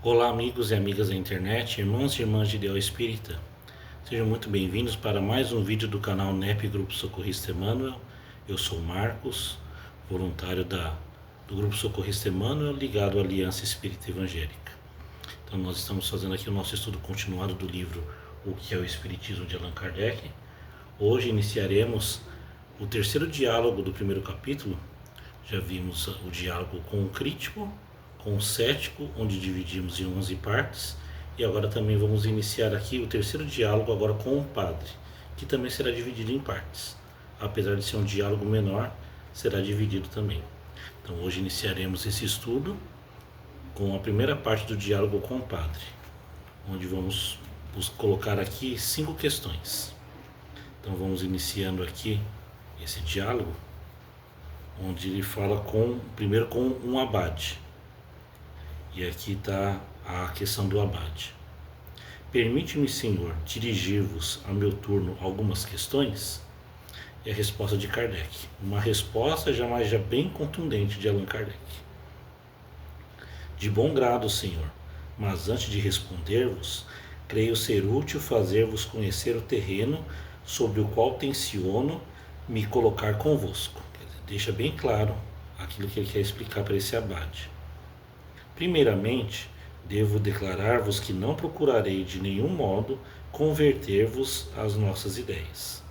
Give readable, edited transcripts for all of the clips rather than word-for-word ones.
Olá, amigos e amigas da internet, irmãos e irmãs de Ideal Espírita. Sejam muito bem-vindos para mais um vídeo do canal NEP Grupo Socorrista Emmanuel. Eu sou Marcos, voluntário do Grupo Socorrista Emmanuel, ligado à Aliança Espírita Evangélica. Então nós estamos fazendo aqui o nosso estudo continuado do livro O que é o Espiritismo de Allan Kardec. Hoje iniciaremos o terceiro diálogo do primeiro capítulo. Já vimos o diálogo com o crítico, com o cético, onde dividimos em 11 partes, e agora também vamos iniciar aqui o terceiro diálogo agora com o padre, que também será dividido em partes. Apesar de ser um diálogo menor, será dividido também. Então hoje iniciaremos esse estudo com a primeira parte do diálogo com o padre, onde vamos colocar aqui 5 questões. Então vamos iniciando aqui esse diálogo, onde ele fala primeiro com um abade. E aqui está a questão do abade. Permite-me, Senhor, dirigir-vos a meu turno algumas questões? É a resposta de Kardec. Uma resposta já bem contundente de Allan Kardec. De bom grado, Senhor, mas antes de responder-vos, creio ser útil fazer-vos conhecer o terreno sobre o qual tenciono me colocar convosco. Deixa bem claro aquilo que ele quer explicar para esse abade. Primeiramente, devo declarar-vos que não procurarei de nenhum modo converter-vos às nossas ideias.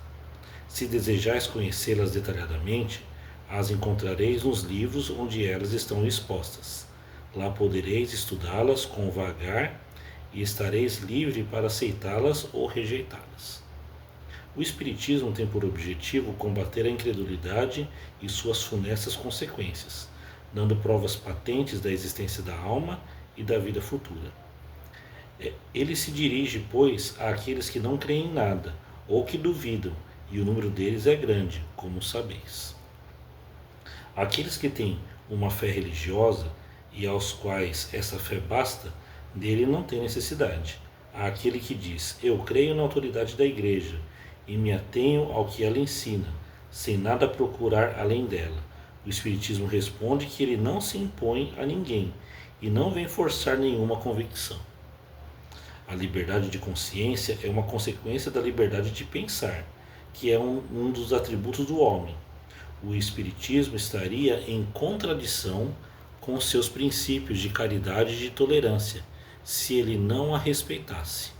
Se desejais conhecê-las detalhadamente, as encontrareis nos livros onde elas estão expostas. Lá podereis estudá-las com vagar e estareis livre para aceitá-las ou rejeitá-las. O Espiritismo tem por objetivo combater a incredulidade e suas funestas consequências, dando provas patentes da existência da alma e da vida futura. Ele se dirige, pois, àqueles que não creem em nada ou que duvidam, e o número deles é grande, como sabeis. Aqueles que têm uma fé religiosa e aos quais essa fé basta, dele não tem necessidade. Aquele que diz: eu creio na autoridade da Igreja e me atenho ao que ela ensina, sem nada procurar além dela. O Espiritismo responde que ele não se impõe a ninguém e não vem forçar nenhuma convicção. A liberdade de consciência é uma consequência da liberdade de pensar, que é um dos atributos do homem. O Espiritismo estaria em contradição com seus princípios de caridade e de tolerância, se ele não a respeitasse.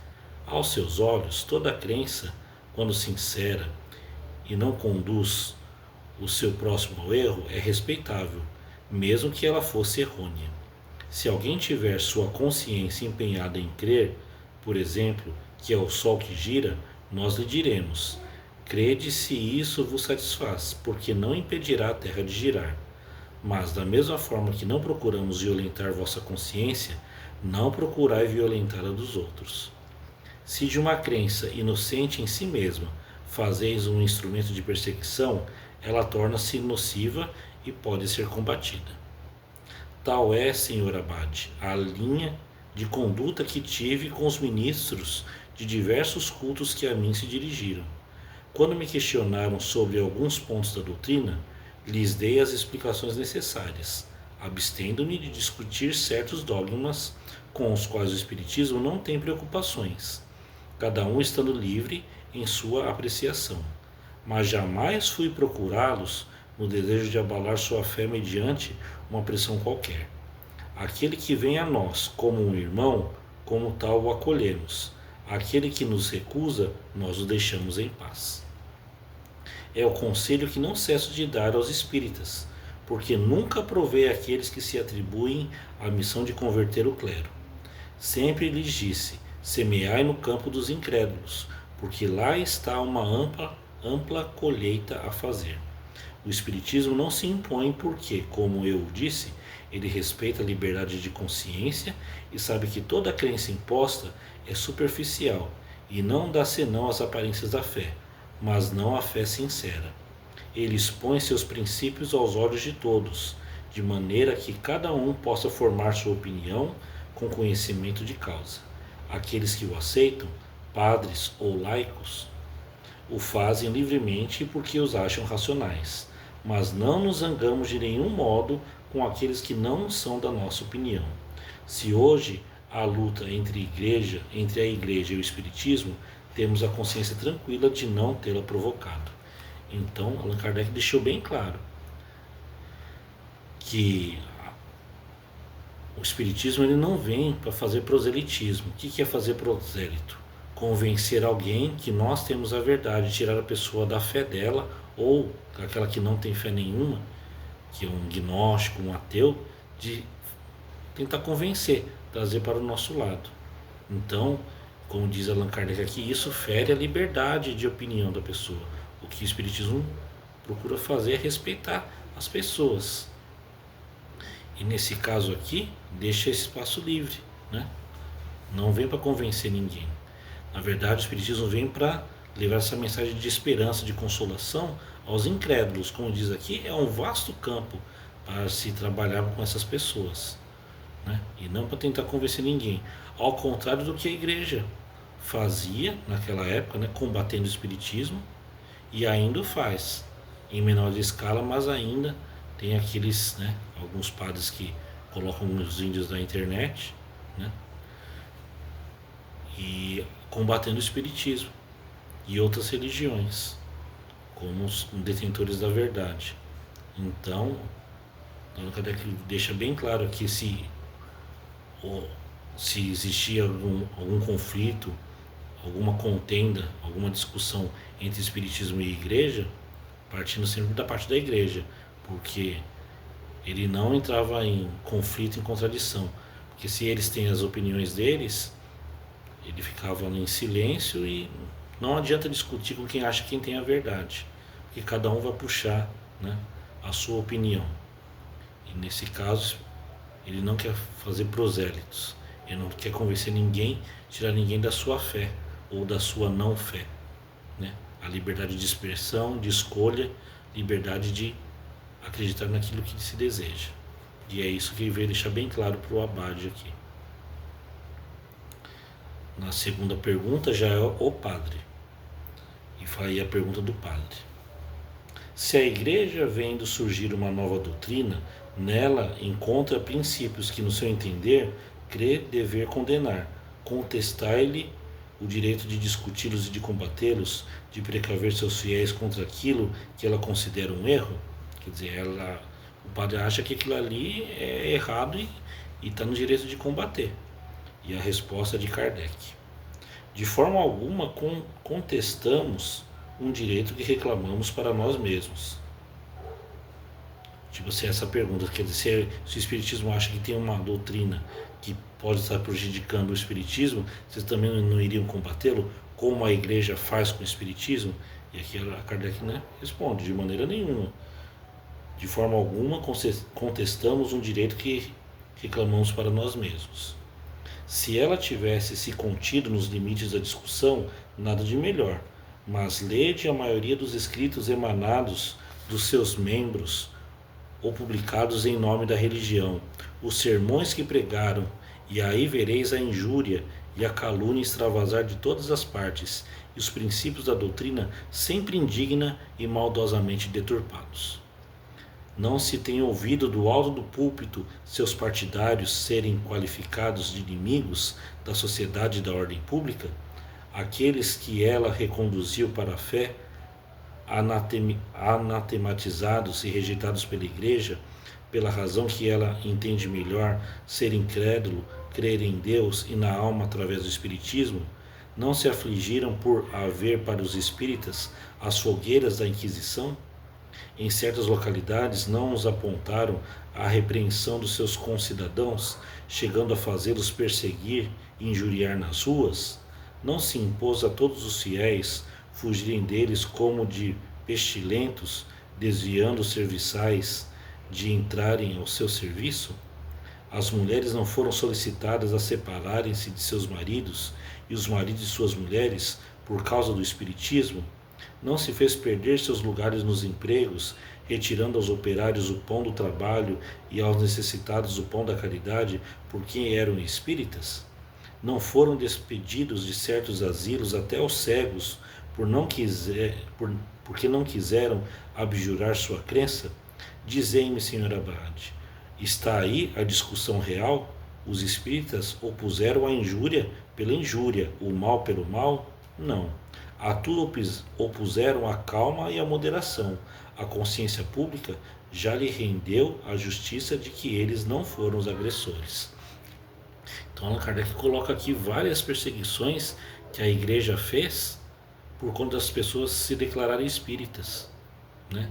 Aos seus olhos, toda crença, quando sincera e não conduz o seu próximo ao erro, é respeitável, mesmo que ela fosse errônea. Se alguém tiver sua consciência empenhada em crer, por exemplo, que é o sol que gira, nós lhe diremos: crede se isso vos satisfaz, porque não impedirá a terra de girar. Mas, da mesma forma que não procuramos violentar vossa consciência, não procurai violentar a dos outros. Se de uma crença inocente em si mesma fazeis um instrumento de perseguição, ela torna-se nociva e pode ser combatida. Tal é, senhor abade, a linha de conduta que tive com os ministros de diversos cultos que a mim se dirigiram. Quando me questionaram sobre alguns pontos da doutrina, lhes dei as explicações necessárias, abstendo-me de discutir certos dogmas com os quais o Espiritismo não tem preocupações, cada um estando livre em sua apreciação. Mas jamais fui procurá-los no desejo de abalar sua fé mediante uma pressão qualquer. Aquele que vem a nós como um irmão, como tal o acolhemos. Aquele que nos recusa, nós o deixamos em paz. É o conselho que não cesso de dar aos espíritas, porque nunca aprovei aqueles que se atribuem a missão de converter o clero. Sempre lhes disse: semeai no campo dos incrédulos, porque lá está uma ampla colheita a fazer. O Espiritismo não se impõe porque, como eu disse, ele respeita a liberdade de consciência e sabe que toda crença imposta é superficial e não dá senão as aparências da fé, mas não a fé sincera. Ele expõe seus princípios aos olhos de todos, de maneira que cada um possa formar sua opinião com conhecimento de causa. Aqueles que o aceitam, padres ou laicos, o fazem livremente porque os acham racionais, mas não nos zangamos de nenhum modo com aqueles que não são da nossa opinião. Se hoje a luta entre a igreja e o espiritismo, temos a consciência tranquila de não tê-la provocado. Então, Allan Kardec deixou bem claro que o espiritismo ele não vem para fazer proselitismo. O que é fazer prosélito? Convencer alguém que nós temos a verdade, tirar a pessoa da fé dela, ou aquela que não tem fé nenhuma, que é um gnóstico, um ateu, de tentar convencer, trazer para o nosso lado. Então, como diz Allan Kardec aqui, isso fere a liberdade de opinião da pessoa. O que o espiritismo procura fazer é respeitar as pessoas. E nesse caso aqui, deixa esse espaço livre, né? Não vem para convencer ninguém. Na verdade, o espiritismo vem para levar essa mensagem de esperança, de consolação aos incrédulos. Como diz aqui, é um vasto campo para se trabalhar com essas pessoas, né? E não para tentar convencer ninguém. Ao contrário do que a igreja fazia naquela época, né? Combatendo o espiritismo, e ainda o faz em menor escala, mas ainda tem aqueles, né? Alguns padres que colocam os índios na internet, né? E combatendo o espiritismo e outras religiões como os detentores da verdade. Então, Allan Kardec deixa bem claro aqui se existia algum conflito, alguma contenda, alguma discussão entre espiritismo e igreja, partindo sempre da parte da igreja, porque ele não entrava em conflito, em contradição, porque se eles têm as opiniões deles, ele ficava em silêncio e não adianta discutir com quem acha que tem a verdade, porque cada um vai puxar, né, a sua opinião. E nesse caso, ele não quer fazer prosélitos, ele não quer convencer ninguém, tirar ninguém da sua fé ou da sua não fé, né? A liberdade de expressão, de escolha, liberdade de acreditar naquilo que se deseja. E é isso que ele veio deixar bem claro para o Abade aqui. Na segunda pergunta já é o padre. E fala aí a pergunta do padre. Se a igreja vendo surgir uma nova doutrina, nela encontra princípios que, no seu entender, crê dever condenar, contestar-lhe o direito de discuti-los e de combatê-los, de precaver seus fiéis contra aquilo que ela considera um erro, quer dizer, o padre acha que aquilo ali é errado e está no direito de combater. E a resposta é de Kardec: de forma alguma contestamos um direito que reclamamos para nós mesmos. Tipo assim, essa pergunta, quer dizer, se o Espiritismo acha que tem uma doutrina que pode estar prejudicando o Espiritismo, vocês também não iriam combatê-lo, como a igreja faz com o Espiritismo? E aqui a Kardec, né, responde: de maneira nenhuma. De forma alguma contestamos um direito que reclamamos para nós mesmos. Se ela tivesse se contido nos limites da discussão, nada de melhor. Mas lede a maioria dos escritos emanados dos seus membros ou publicados em nome da religião, os sermões que pregaram, e aí vereis a injúria e a calúnia extravasar de todas as partes, e os princípios da doutrina sempre indigna e maldosamente deturpados. Não se tem ouvido do alto do púlpito seus partidários serem qualificados de inimigos da sociedade e da ordem pública? Aqueles que ela reconduziu para a fé, anatematizados e rejeitados pela igreja, pela razão que ela entende melhor ser incrédulo, crer em Deus e na alma através do Espiritismo, não se afligiram por haver para os espíritas as fogueiras da Inquisição? Em certas localidades não os apontaram à repreensão dos seus concidadãos, chegando a fazê-los perseguir e injuriar nas ruas? Não se impôs a todos os fiéis fugirem deles como de pestilentos, desviando os serviçais de entrarem ao seu serviço? As mulheres não foram solicitadas a separarem-se de seus maridos, e os maridos de suas mulheres, por causa do Espiritismo? Não se fez perder seus lugares nos empregos, retirando aos operários o pão do trabalho e aos necessitados o pão da caridade, porque eram espíritas? Não foram despedidos de certos asilos até os cegos, porque não quiseram abjurar sua crença? Dizei-me, Sr. Abade, está aí a discussão real? Os espíritas opuseram a injúria pela injúria, o mal pelo mal? Não. A tudo opuseram a calma e a moderação. A consciência pública já lhe rendeu a justiça de que eles não foram os agressores. Então Allan Kardec coloca aqui várias perseguições que a igreja fez por conta das pessoas se declararem espíritas, né?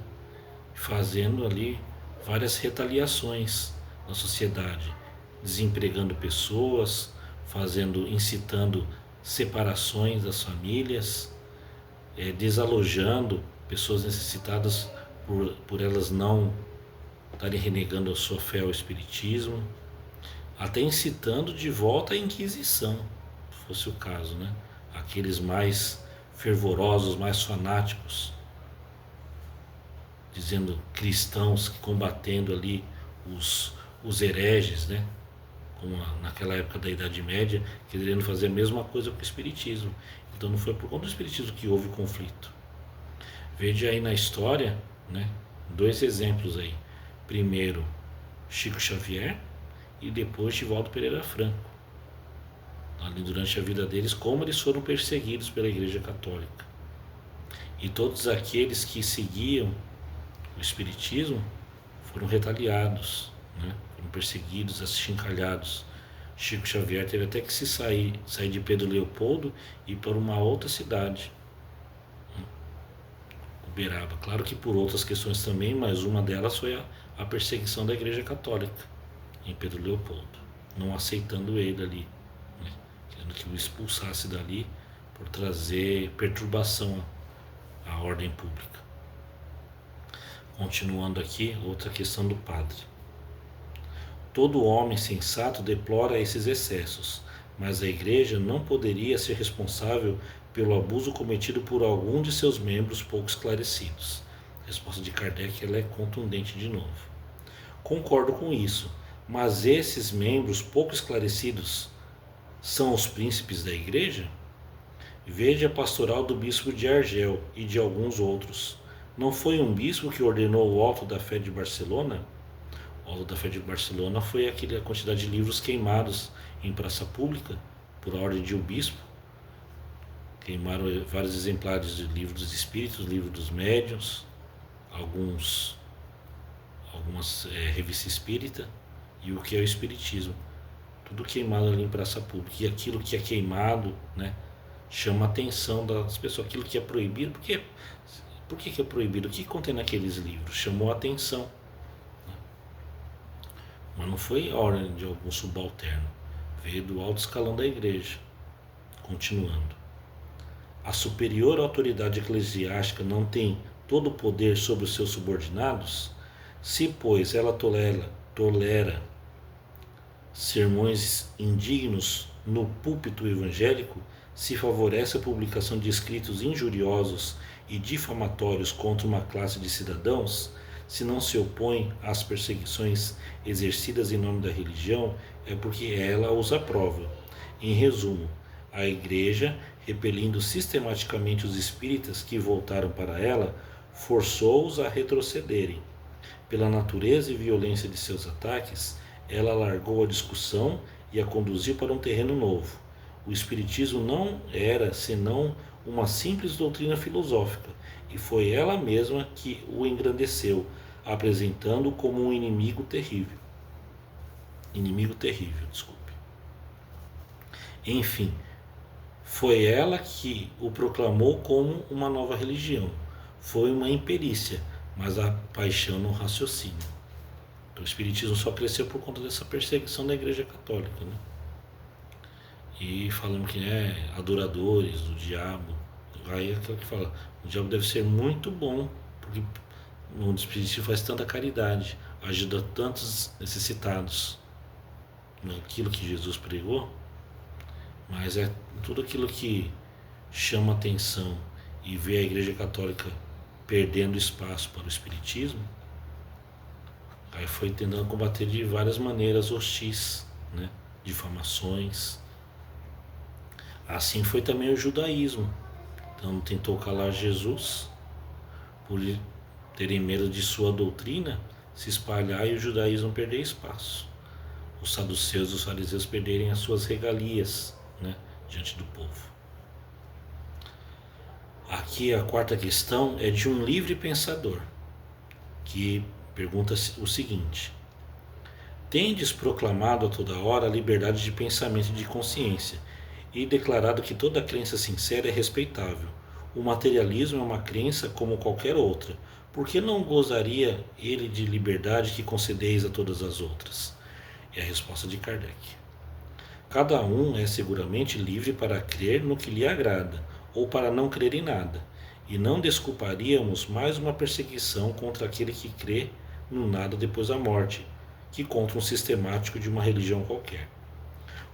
Fazendo ali várias retaliações na sociedade, desempregando pessoas, incitando separações das famílias, desalojando pessoas necessitadas por elas não estarem renegando a sua fé ao espiritismo, até incitando de volta a Inquisição, se fosse o caso, né? Aqueles mais fervorosos, mais fanáticos, dizendo cristãos combatendo ali os hereges, né? Como naquela época da Idade Média, querendo fazer a mesma coisa com o Espiritismo. Então não foi por conta do Espiritismo que houve conflito. Veja aí na história, né, 2 exemplos aí. Primeiro, Chico Xavier e depois Divaldo Pereira Franco. Ali durante a vida deles, como eles foram perseguidos pela Igreja Católica. E todos aqueles que seguiam o Espiritismo foram retaliados, né? Foram perseguidos, achincalhados. Chico Xavier teve até que sair de Pedro Leopoldo e ir para uma outra cidade, Uberaba. Claro que por outras questões também, mas uma delas foi a perseguição da Igreja Católica em Pedro Leopoldo, não aceitando ele ali, né? Querendo que o expulsasse dali por trazer perturbação à ordem pública. Continuando aqui, outra questão do padre. Todo homem sensato deplora esses excessos, mas a Igreja não poderia ser responsável pelo abuso cometido por algum de seus membros pouco esclarecidos. A resposta de Kardec ela é contundente de novo. Concordo com isso, mas esses membros pouco esclarecidos são os príncipes da Igreja? Veja a pastoral do bispo de Argel e de alguns outros. Não foi um bispo que ordenou o Auto da Fé de Barcelona? O Auto da Fé de Barcelona foi a quantidade de livros queimados em praça pública por ordem de um bispo. Queimaram vários exemplares de livros dos espíritos, livros dos médiuns, algumas revistas espírita e o que é o espiritismo. Tudo queimado ali em praça pública. E aquilo que é queimado, né, chama a atenção das pessoas. Aquilo que é proibido, por que é proibido? O que contém naqueles livros? Chamou a atenção. Mas não foi ordem de algum subalterno. Veio do alto escalão da igreja. Continuando. A superior autoridade eclesiástica não tem todo o poder sobre os seus subordinados? Se, pois, ela tolera sermões indignos no púlpito evangélico, se favorece a publicação de escritos injuriosos e difamatórios contra uma classe de cidadãos, se não se opõe às perseguições exercidas em nome da religião, é porque ela os aprova. Em resumo, a Igreja, repelindo sistematicamente os espíritas que voltaram para ela, forçou-os a retrocederem. Pela natureza e violência de seus ataques, ela largou a discussão e a conduziu para um terreno novo. O Espiritismo não era senão uma simples doutrina filosófica, e foi ela mesma que o engrandeceu, apresentando-o como um inimigo terrível. Desculpe. Enfim, foi ela que o proclamou como uma nova religião. Foi uma imperícia, mas a paixão no raciocínio. Então, o Espiritismo só cresceu por conta dessa perseguição da Igreja Católica, né? E falando que adoradores do diabo. Aí é aquilo que fala, o diabo deve ser muito bom, porque o Espiritismo faz tanta caridade, ajuda tantos necessitados naquilo que Jesus pregou, mas é tudo aquilo que chama atenção e vê a Igreja Católica perdendo espaço para o Espiritismo, aí foi tentando combater de várias maneiras hostis, né? Difamações. Assim foi também o judaísmo. Então tentou calar Jesus por terem medo de sua doutrina se espalhar e o judaísmo perder espaço. os saduceus e os fariseus perderem as suas regalias, né, diante do povo. Aqui a quarta questão é de um livre pensador, que pergunta o seguinte: tendes proclamado a toda hora a liberdade de pensamento e de consciência, e declarado que toda crença sincera é respeitável. O materialismo é uma crença como qualquer outra. Por que não gozaria ele de liberdade que concedeis a todas as outras? É a resposta de Kardec. Cada um é seguramente livre para crer no que lhe agrada, ou para não crer em nada, e não desculparíamos mais uma perseguição contra aquele que crê no nada depois da morte, que contra um sistemático de uma religião qualquer.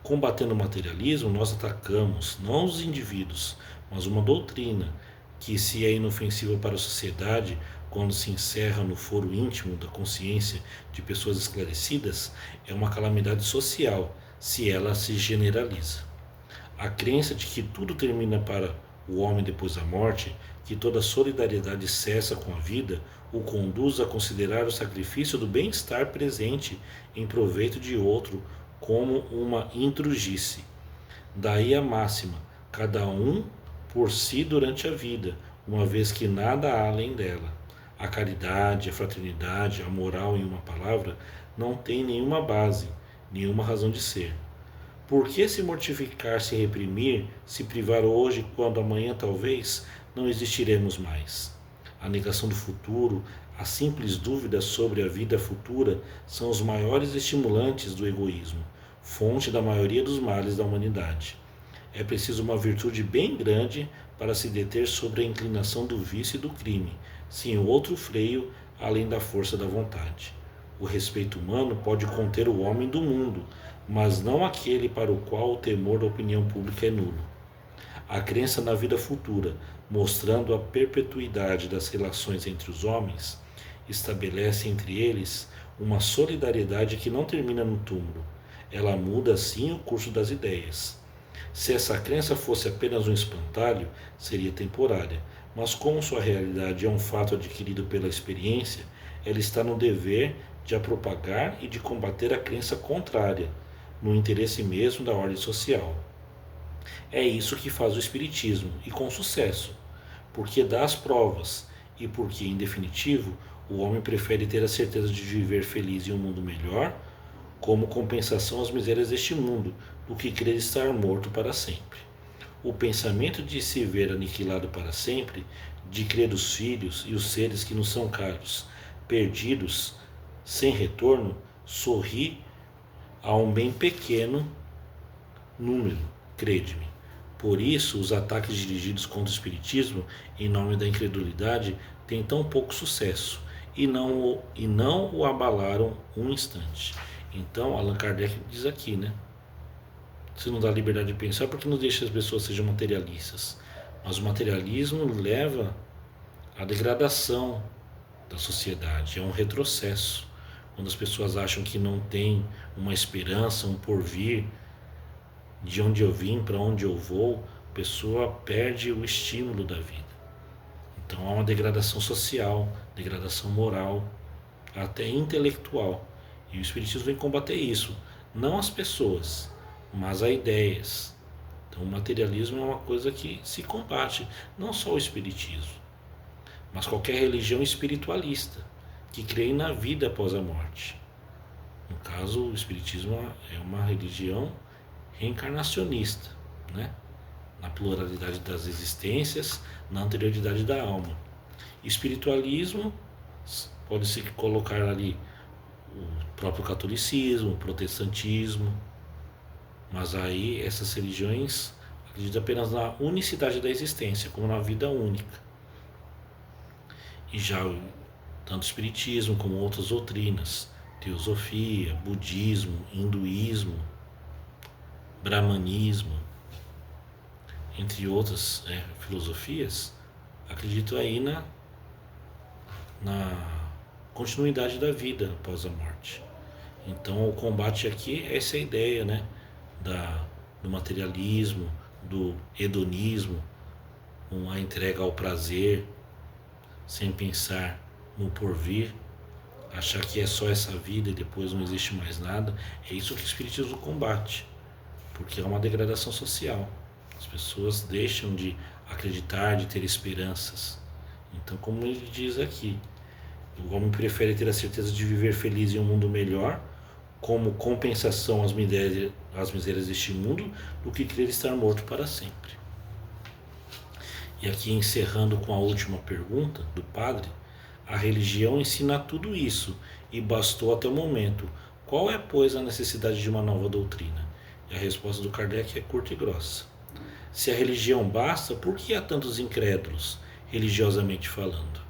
Combatendo o materialismo, nós atacamos não os indivíduos, mas uma doutrina que, se é inofensiva para a sociedade, quando se encerra no foro íntimo da consciência de pessoas esclarecidas, é uma calamidade social, se ela se generaliza. A crença de que tudo termina para o homem depois da morte, que toda solidariedade cessa com a vida, o conduz a considerar o sacrifício do bem-estar presente em proveito de outro como uma intrugice. Daí a máxima: cada um por si durante a vida, uma vez que nada há além dela. A caridade, a fraternidade, a moral, em uma palavra, não tem nenhuma base, nenhuma razão de ser. Por que se mortificar, se reprimir, se privar hoje, quando amanhã talvez não existiremos mais? A negação do futuro, a simples dúvida sobre a vida futura são os maiores estimulantes do egoísmo, fonte da maioria dos males da humanidade. É preciso uma virtude bem grande para se deter sobre a inclinação do vício e do crime, sem outro freio além da força da vontade. O respeito humano pode conter o homem do mundo, mas não aquele para o qual o temor da opinião pública é nulo. A crença na vida futura, mostrando a perpetuidade das relações entre os homens, estabelece entre eles uma solidariedade que não termina no túmulo. Ela muda assim o curso das ideias. Se essa crença fosse apenas um espantalho, seria temporária, mas como sua realidade é um fato adquirido pela experiência, ela está no dever de a propagar e de combater a crença contrária, no interesse mesmo da ordem social. É isso que faz o Espiritismo, e com sucesso, porque dá as provas e porque, em definitivo, o homem prefere ter a certeza de viver feliz em um mundo melhor, como compensação às misérias deste mundo, do que crer estar morto para sempre. O pensamento de se ver aniquilado para sempre, de crer os filhos e os seres que nos são caros, perdidos, sem retorno, sorri a um bem pequeno número, crede-me. Por isso, os ataques dirigidos contra o Espiritismo, em nome da incredulidade, têm tão pouco sucesso, e não o abalaram um instante. Então, Allan Kardec diz aqui, né? Se não dá liberdade de pensar, porque não deixa as pessoas sejam materialistas. Mas o materialismo leva à degradação da sociedade, é um retrocesso. Quando as pessoas acham que não tem uma esperança, um porvir, de onde eu vim, para onde eu vou, a pessoa perde o estímulo da vida. Então há uma degradação social, degradação moral, até intelectual. E o Espiritismo vem combater isso, não as pessoas, mas as ideias. Então o materialismo é uma coisa que se combate, não só o Espiritismo, mas qualquer religião espiritualista, que crê na vida após a morte. No caso, o Espiritismo é uma religião reencarnacionista, né? Na pluralidade das existências, na anterioridade da alma. Espiritualismo pode-se colocar ali o próprio catolicismo, o protestantismo, mas aí essas religiões acreditam apenas na unicidade da existência, como na vida única. E já tanto o espiritismo como outras doutrinas, teosofia, budismo, hinduísmo, brahmanismo, entre outras filosofias, acreditam aí na continuidade da vida após a morte. Então o combate aqui é essa ideia, né, do materialismo, do hedonismo, uma entrega ao prazer, sem pensar no porvir, achar que é só essa vida e depois não existe mais nada. É isso que o Espiritismo combate, porque é uma degradação social. As pessoas deixam de acreditar, de ter esperanças. Então, como ele diz aqui, o homem prefere ter a certeza de viver feliz em um mundo melhor, como compensação às misérias deste mundo, do que crer estar morto para sempre. E aqui, encerrando com a última pergunta do padre, a religião ensina tudo isso e bastou até o momento. Qual é, pois, a necessidade de uma nova doutrina? E a resposta do Kardec é curta e grossa. Se a religião basta, por que há tantos incrédulos, religiosamente falando?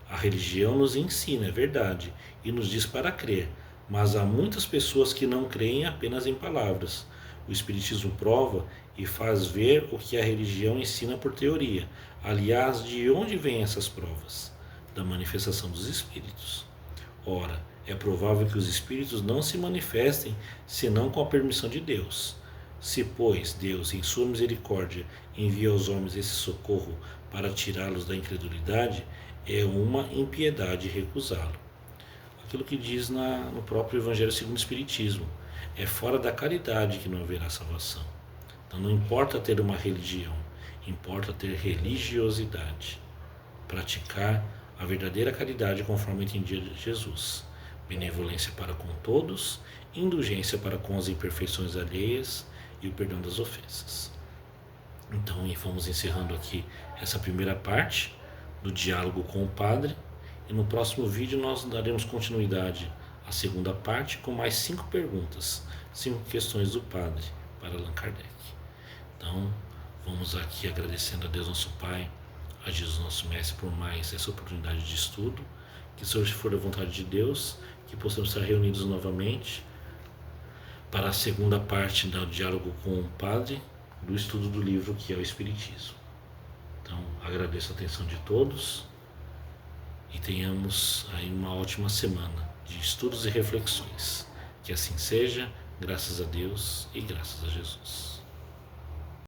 A religião nos ensina, é verdade, e nos diz para crer, mas há muitas pessoas que não creem apenas em palavras. O Espiritismo prova e faz ver o que a religião ensina por teoria. Aliás, de onde vêm essas provas? Da manifestação dos Espíritos. Ora, é provável que os Espíritos não se manifestem senão com a permissão de Deus. Se, pois, Deus, em sua misericórdia, envia aos homens esse socorro para tirá-los da incredulidade, é uma impiedade recusá-lo. Aquilo que diz no próprio Evangelho segundo o Espiritismo. É fora da caridade que não haverá salvação. Então não importa ter uma religião, importa ter religiosidade. Praticar a verdadeira caridade conforme entendia Jesus. Benevolência para com todos, indulgência para com as imperfeições alheias e o perdão das ofensas. Então, vamos encerrando aqui essa primeira parte do diálogo com o padre, e no próximo vídeo nós daremos continuidade à segunda parte com mais 5 perguntas, 5 questões do padre para Allan Kardec. Então, vamos aqui agradecendo a Deus nosso Pai, a Jesus nosso Mestre por mais essa oportunidade de estudo, que se hoje for a vontade de Deus, que possamos estar reunidos novamente para a segunda parte do diálogo com o padre, do estudo do livro que é o Espiritismo. Então, agradeço a atenção de todos e tenhamos aí uma ótima semana de estudos e reflexões. Que assim seja, graças a Deus e graças a Jesus.